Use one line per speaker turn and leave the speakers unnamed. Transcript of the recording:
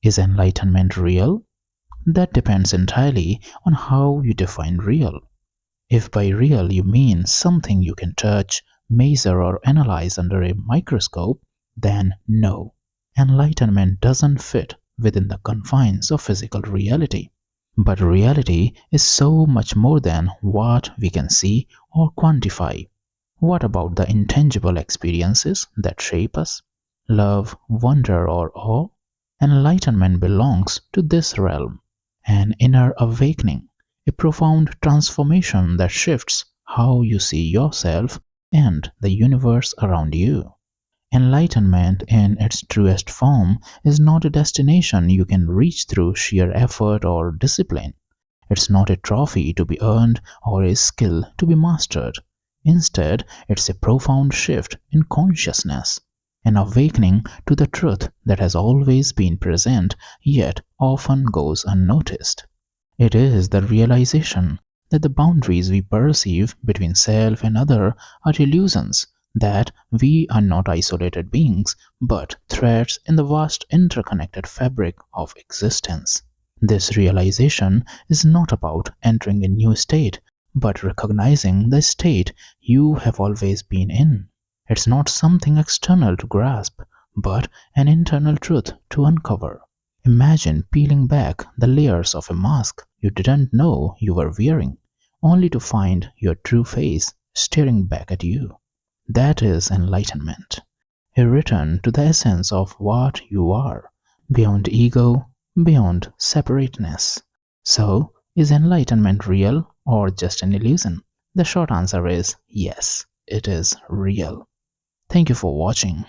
Is enlightenment real? That depends entirely on how you define real. If by real you mean something you can touch, measure, or analyze under a microscope, then no. Enlightenment doesn't fit within the confines of physical reality. But reality is so much more than what we can see or quantify. What about the intangible experiences that shape us? Love, wonder, or awe? Enlightenment belongs to this realm. An inner awakening, a profound transformation that shifts how you see yourself and the universe around you. Enlightenment in its truest form is not a destination you can reach through sheer effort or discipline. It's not a trophy to be earned or a skill to be mastered. Instead, it's a profound shift in consciousness, an awakening to the truth that has always been present yet often goes unnoticed. It is the realization that the boundaries we perceive between self and other are illusions, that we are not isolated beings but threads in the vast interconnected fabric of existence. This realization is not about entering a new state, but recognizing the state you have always been in. It's not something external to grasp, but an internal truth to uncover. Imagine peeling back the layers of a mask you didn't know you were wearing, only to find your true face staring back at you. That is enlightenment, a return to the essence of what you are, beyond ego, beyond separateness. So, is enlightenment real or just an illusion? The short answer is yes, it is real. Thank you for watching.